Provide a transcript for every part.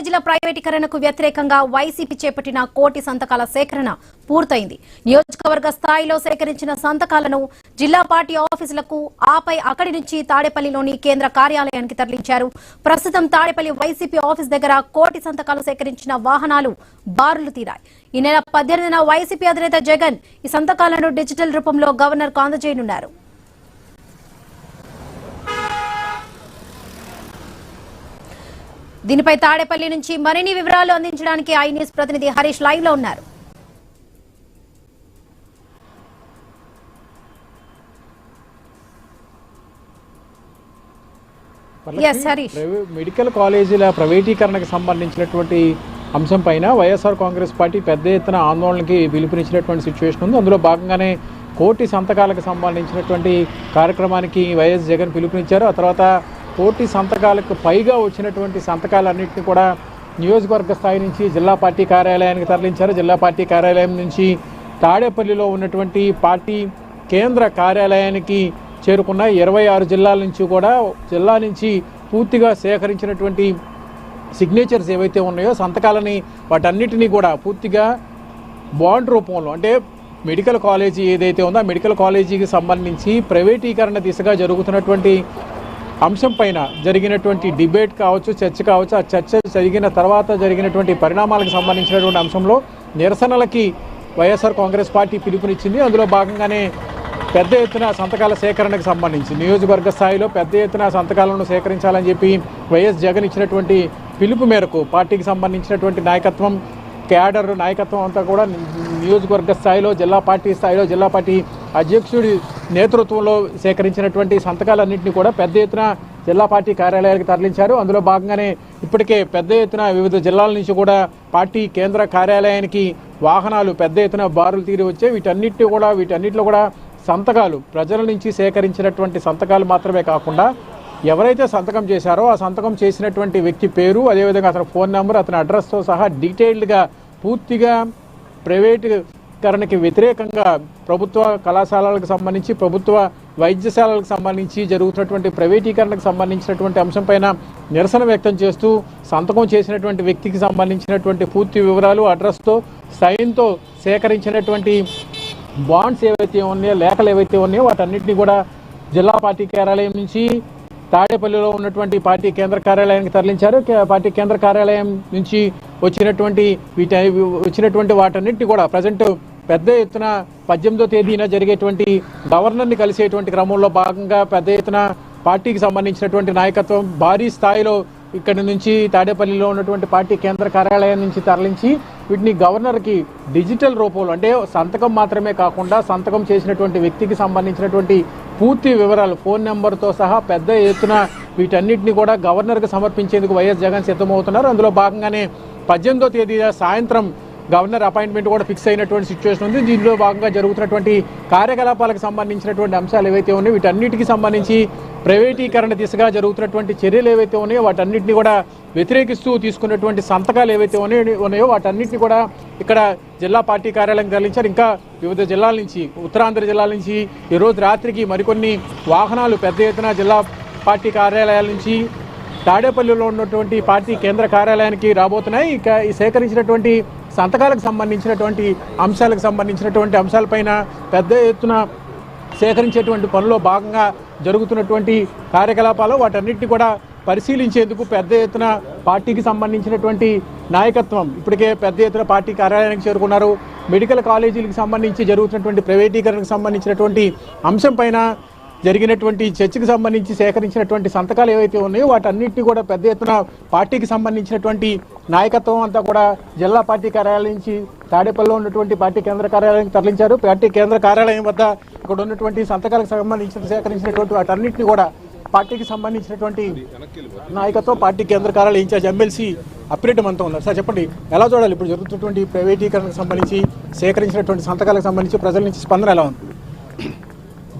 కాలేజీల ప్రైవేటీకరణకు వ్యతిరేకంగా వైసీపీ చేపట్టిన కోటి సంతకాల సేకరణ పూర్తయింది. నియోజకవర్గ స్థాయిలో సేకరించిన సంతకాలను జిల్లా పార్టీ ఆఫీసులకు, ఆపై అక్కడి నుంచి తాడేపల్లిలోని కేంద్ర కార్యాలయానికి తరలించారు. ప్రస్తుతం తాడేపల్లి వైసీపీ ఆఫీస్ దగ్గర కోటి సంతకాలు సేకరించిన వాహనాలు బారులు తీరాయి. ఈ నెల 18న వైసీపీ అధినేత జగన్ ఈ సంతకాలను డిజిటల్ రూపంలో గవర్నర్కు అందజేయనున్నారు. దీనిపై తాడేపల్లి నుంచి మరిన్ని వివరాలు అందించడానికి ఐ న్యూస్ ప్రతినిధి హరీష్ లైవ్ లో ఉన్నారు. మెడికల్ కాలేజీల ప్రైవేటీకరణకు సంబంధించినటువంటి అంశం పైన వైఎస్ఆర్ కాంగ్రెస్ పార్టీ పెద్ద ఎత్తున ఆందోళనకి పిలుపునిచ్చినటువంటి సిచ్యువేషన్ ఉంది. అందులో భాగంగానే కోటి సంతకాలకు సంబంధించినటువంటి కార్యక్రమానికి వైఎస్ జగన్ పిలుపునిచ్చారు. ఆ తర్వాత కోటి సంతకాలకు పైగా వచ్చినటువంటి సంతకాలన్నింటినీ కూడా నియోజకవర్గ స్థాయి నుంచి జిల్లా పార్టీ కార్యాలయానికి తరలించారు. జిల్లా పార్టీ కార్యాలయం నుంచి తాడేపల్లిలో ఉన్నటువంటి పార్టీ కేంద్ర కార్యాలయానికి చేరుకున్న 26 జిల్లాల నుంచి కూడా జిల్లా నుంచి పూర్తిగా సేకరించినటువంటి సిగ్నేచర్స్ ఏవైతే ఉన్నాయో సంతకాలని వాటన్నిటినీ కూడా పూర్తిగా బాండ్ రూపంలో, అంటే మెడికల్ కాలేజీ ఏదైతే ఉందో ఆ మెడికల్ కాలేజీకి సంబంధించి ప్రైవేటీకరణ దిశగా జరుగుతున్నటువంటి అంశం పైన జరిగినటువంటి డిబేట్ కావచ్చు, చర్చ కావచ్చు, ఆ చర్చ జరిగిన తర్వాత జరిగినటువంటి పరిణామాలకు సంబంధించినటువంటి అంశంలో నిరసనలకి వైఎస్ఆర్ కాంగ్రెస్ పార్టీ పిలుపునిచ్చింది. అందులో భాగంగానే పెద్ద ఎత్తున సంతకాల సేకరణకు సంబంధించి నియోజకవర్గ స్థాయిలో పెద్ద ఎత్తున సంతకాలను సేకరించాలని చెప్పి వైఎస్ జగన్ ఇచ్చినటువంటి పిలుపు మేరకు పార్టీకి సంబంధించినటువంటి నాయకత్వం, క్యాడర్ నాయకత్వం అంతా కూడా నియోజకవర్గ స్థాయిలో, జిల్లా పార్టీ స్థాయిలో జిల్లా పార్టీ అధ్యక్షుడి నేతృత్వంలో సేకరించినటువంటి సంతకాలన్నింటినీ కూడా పెద్ద ఎత్తున జిల్లా పార్టీ కార్యాలయాలకు తరలించారు. అందులో భాగంగానే ఇప్పటికే పెద్ద ఎత్తున వివిధ జిల్లాల నుంచి కూడా పార్టీ కేంద్ర కార్యాలయానికి వాహనాలు పెద్ద ఎత్తున బారులు తీరి వచ్చాయి. వీటన్నిటిలో కూడా సంతకాలు, ప్రజల నుంచి సేకరించినటువంటి సంతకాలు మాత్రమే కాకుండా ఎవరైతే సంతకం చేశారో ఆ సంతకం చేసినటువంటి వ్యక్తి పేరు, అదేవిధంగా అతని ఫోన్ నెంబర్, అతని అడ్రస్తో సహా డీటెయిల్డ్గా పూర్తిగా ప్రైవేటీకరణకి వ్యతిరేకంగా ప్రభుత్వ కళాశాలలకు సంబంధించి, ప్రభుత్వ వైద్యశాలలకు సంబంధించి జరుగుతున్నటువంటి ప్రైవేటీకరణకు సంబంధించినటువంటి అంశంపైన నిరసన వ్యక్తం చేస్తూ సంతకం చేసినటువంటి వ్యక్తికి సంబంధించినటువంటి పూర్తి వివరాలు, అడ్రస్తో, సైన్తో సేకరించినటువంటి బాండ్స్ ఏవైతే ఉన్నాయో, లేఖలు ఏవైతే ఉన్నాయో వాటన్నిటిని కూడా జిల్లా పార్టీ కార్యాలయం నుంచి తాడేపల్లిలో ఉన్నటువంటి పార్టీ కేంద్ర కార్యాలయానికి తరలించారు. పార్టీ కేంద్ర కార్యాలయం నుంచి వచ్చినటువంటి వాటన్నిటిని కూడా ప్రజెంట్ పెద్ద ఎత్తున 18వ తేదీన జరిగేటువంటి గవర్నర్ని కలిసేటువంటి క్రమంలో భాగంగా పెద్ద ఎత్తున పార్టీకి సంబంధించినటువంటి నాయకత్వం భారీ స్థాయిలో ఇక్కడి నుంచి తాడేపల్లిలో ఉన్నటువంటి పార్టీ కేంద్ర కార్యాలయం నుంచి తరలించి వీటిని గవర్నర్కి డిజిటల్ రూపంలో, అంటే సంతకం మాత్రమే కాకుండా సంతకం చేసినటువంటి వ్యక్తికి సంబంధించినటువంటి పూర్తి వివరాలు, ఫోన్ నెంబర్తో సహా పెద్ద ఎత్తున వీటన్నిటిని కూడా గవర్నర్కి సమర్పించేందుకు వైఎస్ జగన్ సిద్ధమవుతున్నారు. అందులో భాగంగానే 18వ తేదీ సాయంత్రం గవర్నర్ అపాయింట్మెంట్ కూడా ఫిక్స్ అయినటువంటి సిచ్యువేషన్ ఉంది. దీనిలో భాగంగా జరుగుతున్నటువంటి కార్యకలాపాలకు సంబంధించినటువంటి అంశాలు ఏవైతే ఉన్నాయో వీటన్నిటికీ సంబంధించి ప్రైవేటీకరణ దిశగా జరుగుతున్నటువంటి చర్యలు ఏవైతే ఉన్నాయో వాటన్నిటిని కూడా వ్యతిరేకిస్తూ తీసుకున్నటువంటి సంతకాలు ఏవైతే ఉన్నాయో వాటన్నిటిని కూడా ఇక్కడ జిల్లా పార్టీ కార్యాలయం తరలించారు. ఇంకా వివిధ జిల్లాల నుంచి, ఉత్తరాంధ్ర జిల్లాల నుంచి ఈరోజు రాత్రికి మరికొన్ని వాహనాలు పెద్ద ఎత్తున జిల్లా పార్టీ కార్యాలయాల నుంచి తాడేపల్లిలో ఉన్నటువంటి పార్టీ కేంద్ర కార్యాలయానికి రాబోతున్నాయి. ఇక ఈ సేకరించినటువంటి సంతకాలకు సంబంధించినటువంటి అంశాలపైన పెద్ద ఎత్తున సేకరించేటువంటి పనిలో భాగంగా జరుగుతున్నటువంటి కార్యకలాపాలు వాటన్నిటిని కూడా పరిశీలించేందుకు పెద్ద ఎత్తున పార్టీకి సంబంధించినటువంటి నాయకత్వం ఇప్పటికే పెద్ద ఎత్తున పార్టీ కార్యాలయానికి చేరుకున్నారు. మెడికల్ కాలేజీలకు సంబంధించి జరుగుతున్నటువంటి ప్రైవేటీకరణకు సంబంధించినటువంటి అంశం పైన జరిగినటువంటి చర్చకు సంబంధించి సేకరించినటువంటి సంతకాలు ఏవైతే ఉన్నాయో వాటన్నిటిని కూడా పెద్ద ఎత్తున పార్టీకి సంబంధించినటువంటి నాయకత్వం అంతా కూడా జిల్లా పార్టీ కార్యాలయం నుంచి తాడేపల్లిలో ఉన్నటువంటి పార్టీ కేంద్ర కార్యాలయానికి తరలించారు. పార్టీ కేంద్ర కార్యాలయం వద్ద ఇక్కడ ఉన్నటువంటి సంతకాలకు సంబంధించిన సేకరించినటువంటి వాటన్నిటిని కూడా పార్టీకి సంబంధించినటువంటి నాయకత్వం, పార్టీ కేంద్ర కార్యాలయం ఇన్ఛార్జ్ ఎమ్మెల్సీ అప్పిరెడ్డి మనతో ఉన్నారు. సార్ చెప్పండి, ఎలా చూడాలి ఇప్పుడు జరుగుతున్నటువంటి ప్రైవేటీకరణకు సంబంధించి సేకరించినటువంటి సంతకాలకు సంబంధించి ప్రజల నుంచి స్పందన ఎలా ఉంది?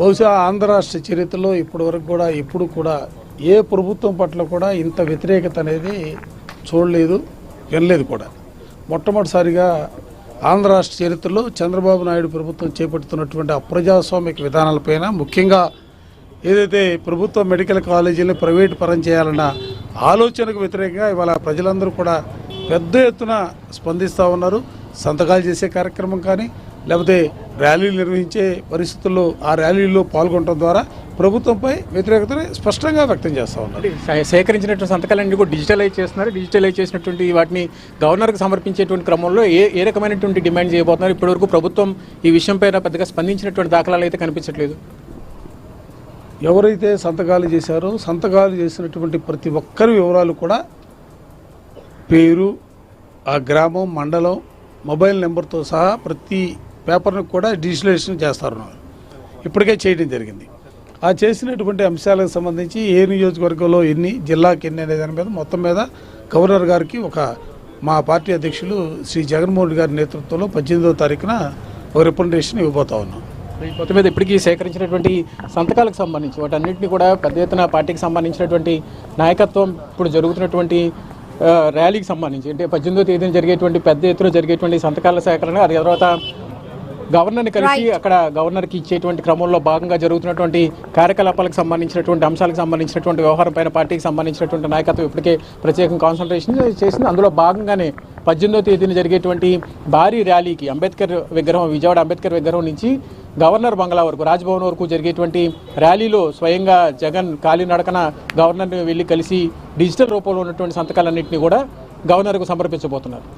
బహుశా ఆంధ్ర రాష్ట్ర చరిత్రలో ఇప్పటివరకు కూడా ఎప్పుడు కూడా ఏ ప్రభుత్వం పట్ల కూడా ఇంత వ్యతిరేకత అనేది చూడలేదు, వినలేదు కూడా. మొట్టమొదటిసారిగా ఆంధ్ర రాష్ట్ర చరిత్రలో చంద్రబాబు నాయుడు ప్రభుత్వం చేపడుతున్నటువంటి అప్రజాస్వామిక విధానాలపైన, ముఖ్యంగా ఏదైతే ప్రభుత్వ మెడికల్ కాలేజీలను ప్రైవేటు పరం చేయాలన్న ఆలోచనకు వ్యతిరేకంగా ఇవాళ ప్రజలందరూ కూడా పెద్ద ఎత్తున స్పందిస్తూ ఉన్నారు. సంతకాలు చేసే కార్యక్రమం కానీ లేకపోతే ర్యాలీలు నిర్వహించే పరిస్థితుల్లో ఆ ర్యాలీల్లో పాల్గొనడం ద్వారా ప్రభుత్వంపై వ్యతిరేకతని స్పష్టంగా వ్యక్తం చేస్తూ ఉన్నారు. సేకరించినటువంటి సంతకాలన్నీ కూడా డిజిటలైజ్ చేస్తున్నారు. డిజిటలైజ్ చేసినటువంటి వాటిని గవర్నర్కి సమర్పించేటువంటి క్రమంలో ఏ రకమైనటువంటి డిమాండ్ చేయబోతున్నారు? ఇప్పటివరకు ప్రభుత్వం ఈ విషయంపై పెద్దగా స్పందించినటువంటి దాఖలాలు అయితే కనిపించట్లేదు. ఎవరైతే సంతకాలు చేశారో సంతకాలు చేసినటువంటి ప్రతి ఒక్కరి వివరాలు కూడా పేరు, ఆ గ్రామం, మండలం, మొబైల్ నెంబర్తో సహా ప్రతి పేపర్ను కూడా డిజిటలైజేషన్ చేస్తారు. ఇప్పటికే చేయడం జరిగింది. ఆ చేసినటువంటి అంశాలకు సంబంధించి ఏ నియోజకవర్గంలో ఎన్ని, జిల్లాకి ఎన్ని అనే దాని మీద మొత్తం మీద గవర్నర్ గారికి మా పార్టీ అధ్యక్షులు శ్రీ జగన్మోహన్ రెడ్డి గారి నేతృత్వంలో 18వ తారీఖున ఒక రిప్రజెంటేషన్ ఇవ్వబోతా ఉన్నాం. మొత్తం మీద ఇప్పటికీ సేకరించినటువంటి సంతకాలకు సంబంధించి వాటన్నింటినీ కూడా పెద్ద ఎత్తున పార్టీకి సంబంధించినటువంటి నాయకత్వం ఇప్పుడు జరుగుతున్నటువంటి ర్యాలీకి సంబంధించి అంటే 18వ తేదీన జరిగేటువంటి పెద్ద ఎత్తున జరిగేటువంటి సంతకాల సేకరణ, అది తర్వాత గవర్నర్ని కలిసి అక్కడ గవర్నర్కి ఇచ్చేటువంటి క్రమంలో భాగంగా జరుగుతున్నటువంటి కార్యకలాపాలకు సంబంధించినటువంటి అంశాలకు సంబంధించినటువంటి వ్యవహారం పైన పార్టీకి సంబంధించినటువంటి నాయకత్వం ఇప్పటికే ప్రత్యేకంగా కాన్సన్ట్రేషన్ చేసింది. అందులో భాగంగానే 18వ తేదీన జరిగేటువంటి భారీ ర్యాలీకి విజయవాడ అంబేద్కర్ విగ్రహం నుంచి గవర్నర్ బంగ్లా వరకు, రాజ్భవన్ వరకు జరిగేటువంటి ర్యాలీలో స్వయంగా జగన్ కాలినడకన గవర్నర్ని వెళ్ళి కలిసి డిజిటల్ రూపంలో ఉన్నటువంటి సంతకాలన్నింటినీ కూడా గవర్నర్కు సమర్పించబోతున్నారు.